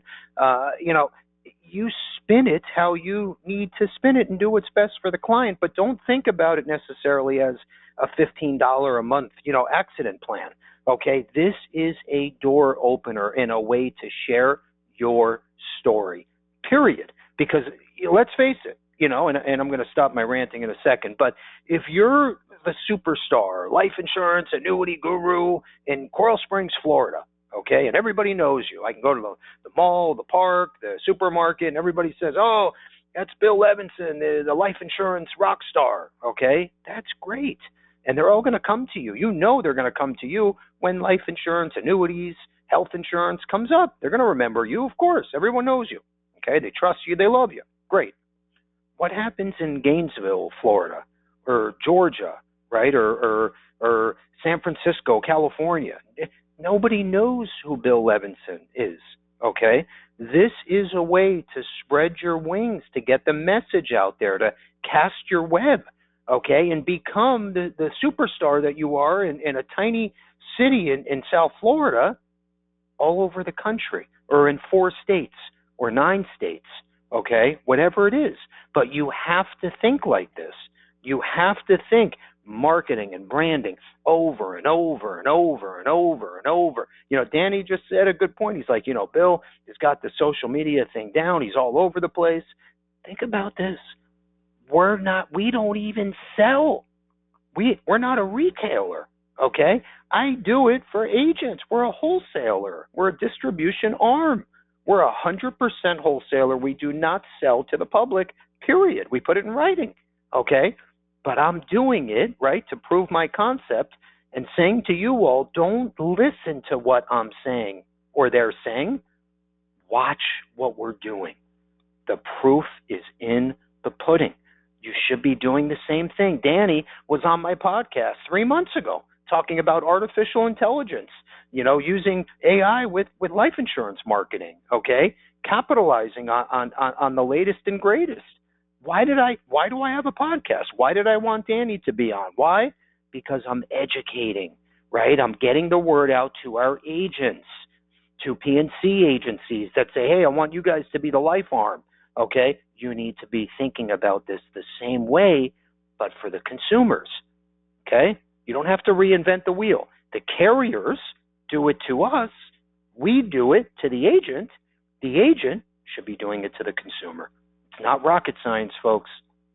A: You spin it how you need to spin it and do what's best for the client, but don't think about it necessarily as a $15 a month, accident plan. Okay, this is a door opener and a way to share your story, period. Because let's face it, and I'm going to stop my ranting in a second, but if you're the superstar life insurance annuity guru in Coral Springs, Florida, okay, and everybody knows you, I can go to the mall, the park, the supermarket, and everybody says, oh, that's Bill Levinson, the life insurance rock star, okay, that's great. And they're all going to come to you. They're going to come to you when life insurance, annuities, health insurance comes up. They're going to remember you, of course. Everyone knows you, okay, they trust you, they love you, great. What happens in Gainesville, Florida, or Georgia, right, or San Francisco, California? Nobody knows who Bill Levinson is, okay? This is a way to spread your wings, to get the message out there, to cast your web, okay, and become the superstar that you are in a tiny city in South Florida, all over the country, or in 4 states or 9 states, okay, whatever it is. But you have to think like this. You have to think marketing and branding over and over and over and over and over. Danny just said a good point. He's like, Bill has got the social media thing down. He's all over the place. Think about this. We don't even sell. We're not a retailer, okay? I do it for agents. We're a wholesaler. We're a distribution arm. We're 100% wholesaler. We do not sell to the public, period. We put it in writing, okay? But I'm doing it, right, to prove my concept and saying to you all, don't listen to what I'm saying or they're saying. Watch what we're doing. The proof is in the pudding. You should be doing the same thing. Danny was on my podcast 3 months ago talking about artificial intelligence, using AI with life insurance marketing, okay? Capitalizing on the latest and greatest. Why do I have a podcast? Why did I want Danny to be on? Why? Because I'm educating, right? I'm getting the word out to our agents, to P&C agencies that say, hey, I want you guys to be the life arm, okay? You need to be thinking about this the same way, but for the consumers, okay? You don't have to reinvent the wheel. The carriers do it to us. We do it to the agent. The agent should be doing it to the consumer. It's not rocket science, folks,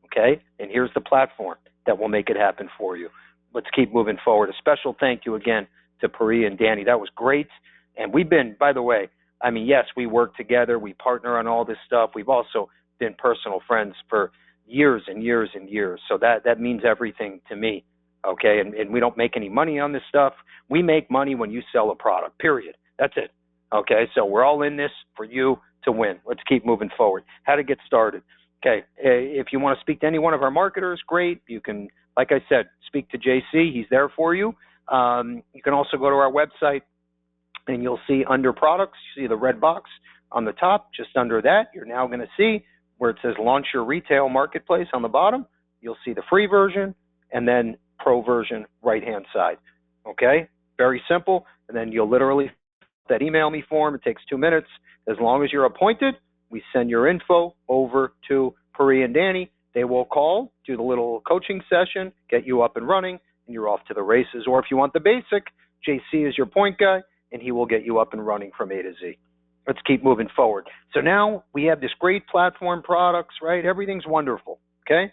A: okay? And here's the platform that will make it happen for you. Let's keep moving forward. A special thank you again to Pari and Danny. That was great. And we've been, by the way, yes, we work together. We partner on all this stuff. We've also been personal friends for years and years and years. So that means everything to me, okay? And we don't make any money on this stuff. We make money when you sell a product, period. That's it, okay? So we're all in this for you to win. Let's keep moving forward. How to get started. Okay, if you want to speak to any one of our marketers, great. You can, like I said, speak to JC. He's there for you. You can also go to our website, and you'll see under products, you see the red box on the top. Just under that, you're now going to see where it says launch your retail marketplace on the bottom. You'll see the free version and then pro version right-hand side. Okay, very simple. And then you'll literally that email me form. It takes 2 minutes. As long as you're appointed, we send your info over to Pari and Danny. They will call, do the little coaching session, get you up and running, and you're off to the races. Or if you want the basic, JC is your point guy, and he will get you up and running from A to Z. Let's keep moving forward. So now we have this great platform products, right? Everything's wonderful, okay?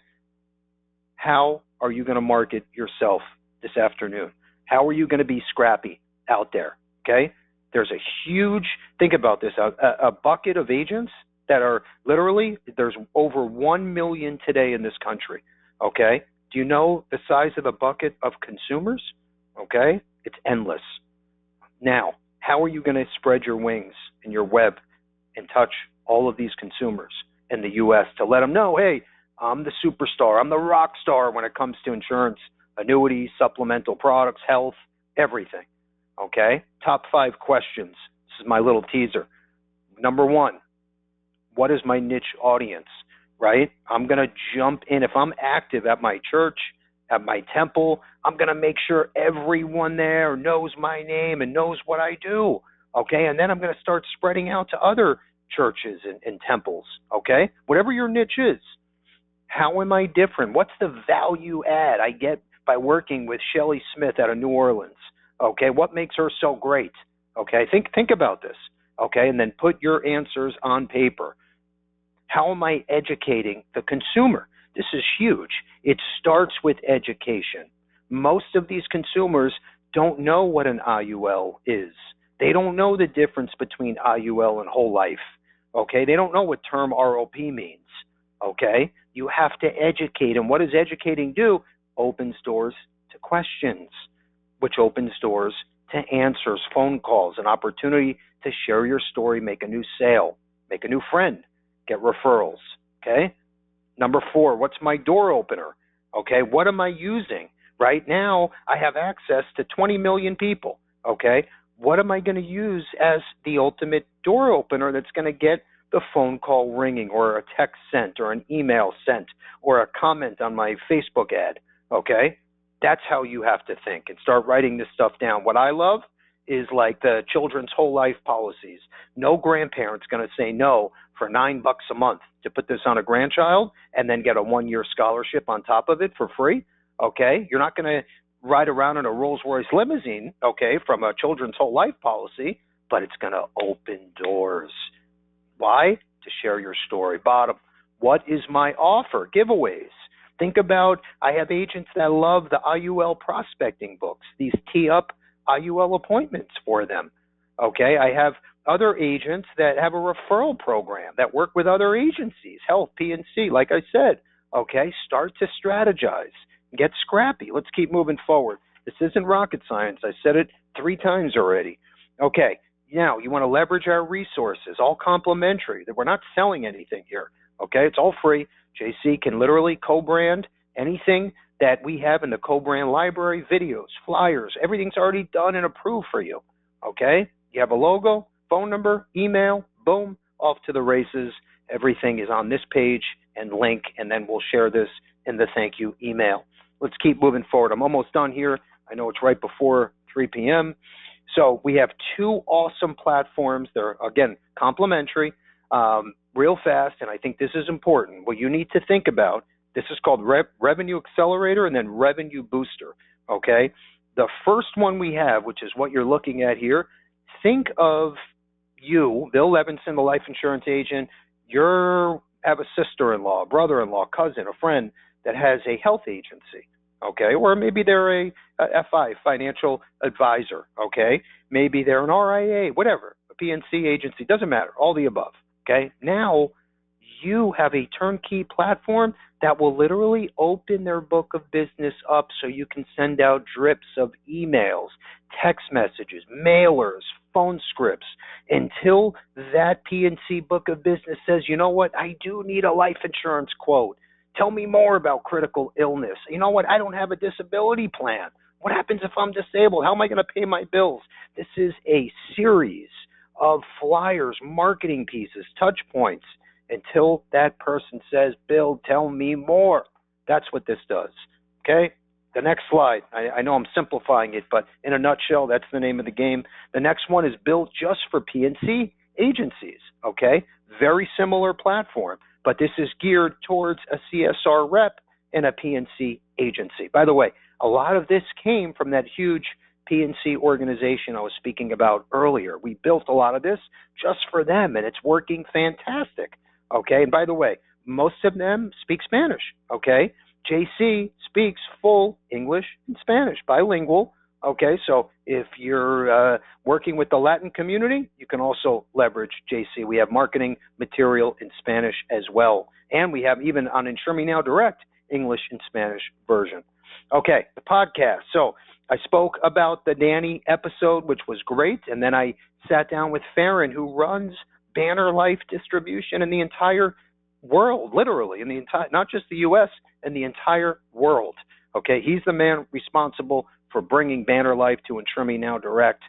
A: How are you going to market yourself this afternoon? How are you going to be scrappy out there, okay? There's a huge, think about this, a bucket of agents that are literally, there's over 1 million today in this country, okay? Do you know the size of the bucket of consumers? Okay? It's endless. Now, how are you going to spread your wings and your web and touch all of these consumers in the U.S. to let them know, hey, I'm the superstar, I'm the rock star when it comes to insurance, annuities, supplemental products, health, everything, okay? Top 5 questions. This is my little teaser. Number 1, what is my niche audience, right? I'm going to jump in. If I'm active at my church, at my temple, I'm going to make sure everyone there knows my name and knows what I do, okay? And then I'm going to start spreading out to other churches and temples, okay? Whatever your niche is, how am I different? What's the value add I get by working with Shelly Smith out of New Orleans, okay? What makes her so great, okay? Think about this, okay? And then put your answers on paper. How am I educating the consumer? This is huge. It starts with education. Most of these consumers don't know what an IUL is. They don't know the difference between IUL and whole life, okay? They don't know what term ROP means, okay? You have to educate. And what does educating do? Opens doors to questions, which opens doors to answers, phone calls, an opportunity to share your story, make a new sale, make a new friend, get referrals, okay? Number 4, what's my door opener? Okay, what am I using? Right now, I have access to 20 million people, okay? What am I going to use as the ultimate door opener that's going to get the phone call ringing or a text sent or an email sent or a comment on my Facebook ad, okay? That's how you have to think and start writing this stuff down. What I love is like the children's whole life policies. No grandparent's going to say no for $9 a month to put this on a grandchild and then get a 1-year scholarship on top of it for free, okay? You're not going to ride around in a Rolls-Royce limousine, okay, from a children's whole life policy, but it's going to open doors. Why? To share your story. Bottom, what is my offer? Giveaways. Think about, I have agents that love the IUL prospecting books. These tee up IUL appointments for them. Okay, I have other agents that have a referral program that work with other agencies, health, P&C, like I said. Okay, start to strategize. Get scrappy. Let's keep moving forward. This isn't rocket science. I said it 3 times already. Okay, now you want to leverage our resources, all complimentary. We're not selling anything here. Okay, it's all free. JC can literally co-brand anything that we have in the co-brand library, videos, flyers, everything's already done and approved for you. Okay, you have a logo, phone number, email, boom, off to the races. Everything is on this page and link, and then we'll share this in the thank you email. Let's keep moving forward. I'm almost done here. I know it's right before 3 p.m. So we have 2 awesome platforms. They're, again, complimentary, real fast, and I think this is important. What you need to think about, this is called Revenue Accelerator and then Revenue Booster, okay? The first one we have, which is what you're looking at here, think of you, Bill Levinson, the life insurance agent. You have a sister-in-law, brother-in-law, cousin, a friend that has a health agency, okay? Or maybe they're a FI, financial advisor, okay? Maybe they're an RIA, whatever, a PNC agency, doesn't matter, all the above, okay? Now you have a turnkey platform that will literally open their book of business up so you can send out drips of emails, text messages, mailers, phone scripts until that PNC book of business says, you know what, I do need a life insurance quote. Tell me more about critical illness. You know what, I don't have a disability plan. What happens if I'm disabled? How am I going to pay my bills? This is a series of flyers, marketing pieces, touch points, until that person says, Bill, tell me more. That's what this does, okay? The next slide, I know I'm simplifying it, but in a nutshell, that's the name of the game. The next one is built just for PNC agencies, okay? Very similar platform, but this is geared towards a CSR rep and a PNC agency. By the way, a lot of this came from that huge PNC organization I was speaking about earlier. We built a lot of this just for them, and it's working fantastic. Okay, and by the way, most of them speak Spanish, okay? JC speaks full English and Spanish, bilingual, okay? So if you're working with the Latin community, you can also leverage JC. We have marketing material in Spanish as well. And we have even on Insure Me Now Direct, English and Spanish version. Okay, the podcast. So I spoke about the Danny episode, which was great, and then I sat down with Farron, who runs Banner Life distribution in the entire world, literally, in the entire, not just the U.S., in the entire world. Okay, he's the man responsible for bringing Banner Life to Insure Me Now Direct.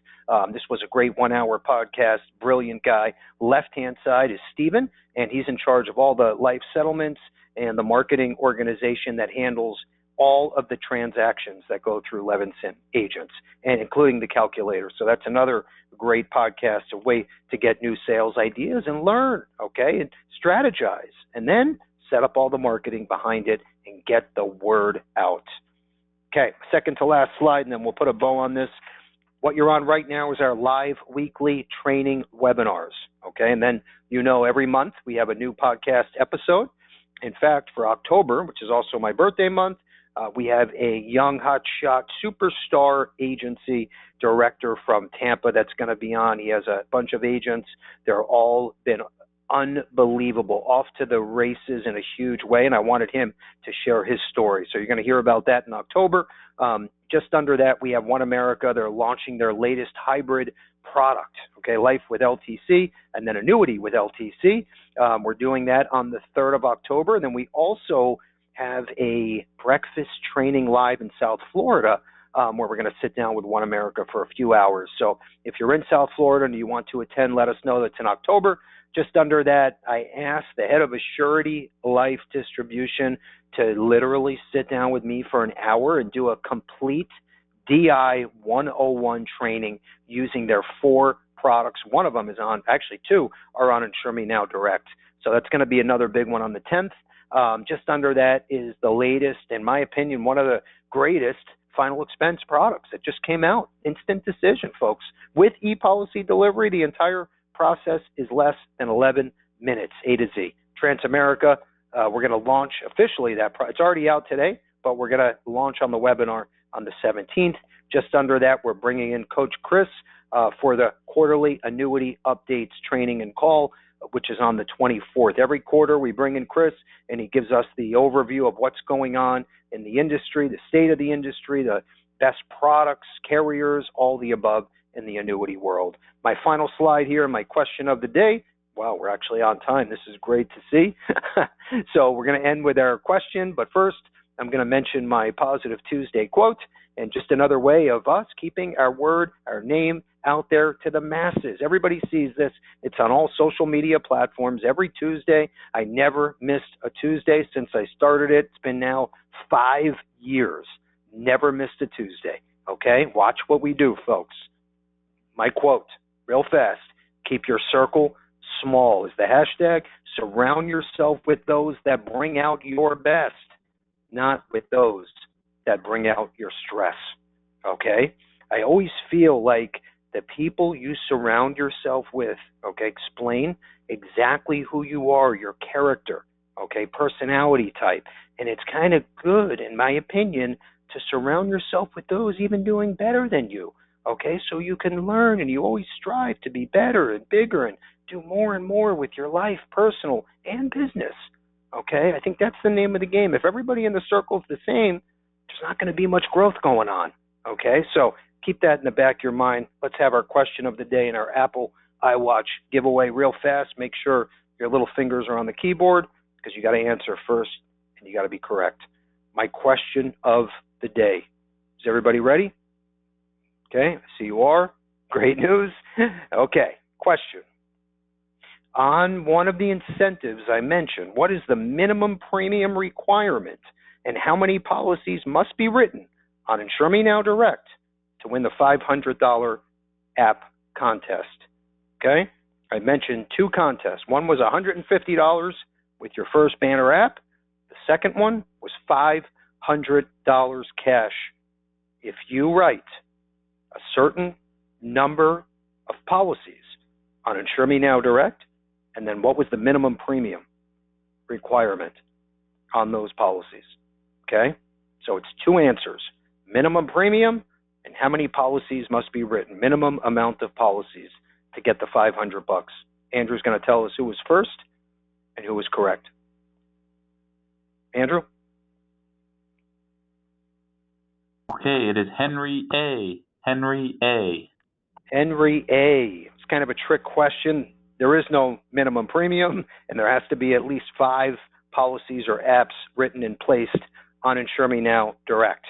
A: This was a great 1-hour podcast, brilliant guy. Left-hand side is Steven, and he's in charge of all the life settlements and the marketing organization that handles all of the transactions that go through Levinson agents, and including the calculator. So that's another great podcast, a way to get new sales ideas and learn, okay, and strategize, and then set up all the marketing behind it and get the word out. Okay, second to last slide, and then we'll put a bow on this. What you're on right now is our live weekly training webinars, okay? And then, you know, every month we have a new podcast episode. In fact, for October, which is also my birthday month, we have a young hotshot superstar agency director from Tampa that's going to be on. He has a bunch of agents. They're all been unbelievable, off to the races in a huge way, and I wanted him to share his story. So you're going to hear about that in October. Just under that, we have One America. They're launching their latest hybrid product, okay, life with LTC and then annuity with LTC. We're doing that on the 3rd of October. And then we also have a breakfast training live in South Florida where we're going to sit down with One America for a few hours. So if you're in South Florida and you want to attend, let us know. That's in October. Just under that, I asked the head of Assurity Life Distribution to literally sit down with me for an hour and do a complete DI 101 training using their 4 products. One of them is on, actually 2 are on Insure Me Now Direct. So that's going to be another big one on the 10th. Just under that is the latest, in my opinion, one of the greatest final expense products that just came out. Instant decision, folks. With e-policy delivery, the entire process is less than 11 minutes, A to Z. Transamerica, we're going to launch officially it's already out today, but we're going to launch on the webinar on the 17th. Just under that, we're bringing in Coach Chris for the quarterly annuity updates training and call, which is on the 24th. Every quarter, we bring in Chris, and he gives us the overview of what's going on in the industry, the state of the industry, the best products, carriers, all the above in the annuity world. My final slide here, my question of the day. Wow, we're actually on time. This is great to see. So we're going to end with our question, but first, I'm going to mention my Positive Tuesday quote, and just another way of us keeping our word, our name out there to the masses. Everybody sees this. It's on all social media platforms every Tuesday. I never missed a Tuesday since I started it. It's been now 5 years. Never missed a Tuesday. Okay? Watch what we do, folks. My quote, real fast. Keep your circle small is the hashtag. Surround yourself with those that bring out your best, not with those that bring out your stress. Okay? I always feel like the people you surround yourself with, okay, explain exactly who you are, your character, okay, personality type. And it's kind of good, in my opinion, to surround yourself with those even doing better than you, okay, so you can learn and you always strive to be better and bigger and do more and more with your life, personal and business, okay? I think that's the name of the game. If everybody in the circle is the same, there's not going to be much growth going on, okay? So keep that in the back of your mind. Let's have our question of the day and our Apple iWatch giveaway real fast. Make sure your little fingers are on the keyboard because you got to answer first and you got to be correct. My question of the day. Is everybody ready? Okay, I see you are. Great news. Okay, question. On one of the incentives I mentioned, what is the minimum premium requirement and how many policies must be written on Insure Me Now Direct to win the $500 app contest? Okay, I mentioned two contests. One was $150 with your first banner app. The second one was $500 cash. If you write a certain number of policies on Insure Me Now Direct, and then what was the minimum premium requirement on those policies? Okay, so it's two answers: minimum premium and how many policies must be written, minimum amount of policies to get the $500. Andrew's going to tell us who was first and who was correct. Andrew?
D: Okay, it is Henry A. Henry A.
A: Henry A. It's kind of a trick question. There is no minimum premium, and there has to be at least 5 policies or apps written and placed on Insure Me Now Direct.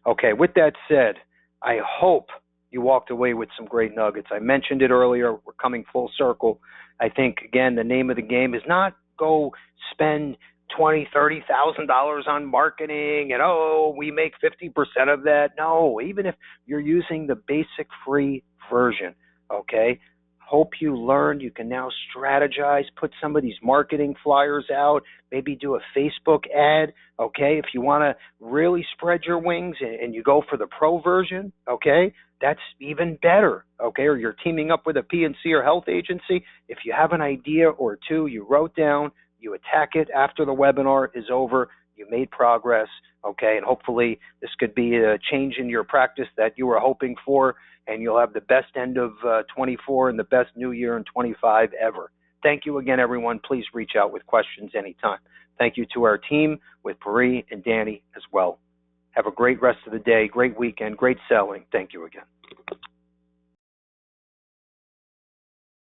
A: Okay, with that said, I hope you walked away with some great nuggets. I mentioned it earlier. We're coming full circle. I think, again, the name of the game is not go spend $20,000, $30,000 on marketing and, oh, we make 50% of that. No, even if you're using the basic free version, okay? Hope you learned. You can now strategize, put some of these marketing flyers out, maybe do a Facebook ad, okay? If you want to really spread your wings and you go for the pro version, okay, that's even better, okay? Or you're teaming up with a P&C or health agency. If you have an idea or two you wrote down, you attack it after the webinar is over, you made progress, okay? And hopefully this could be a change in your practice that you were hoping for, and you'll have the best end of 24 and the best new year in 25 ever. Thank you again, everyone. Please reach out with questions anytime. Thank you to our team with Pari and Danny as well. Have a great rest of the day, great weekend, great selling. Thank you again.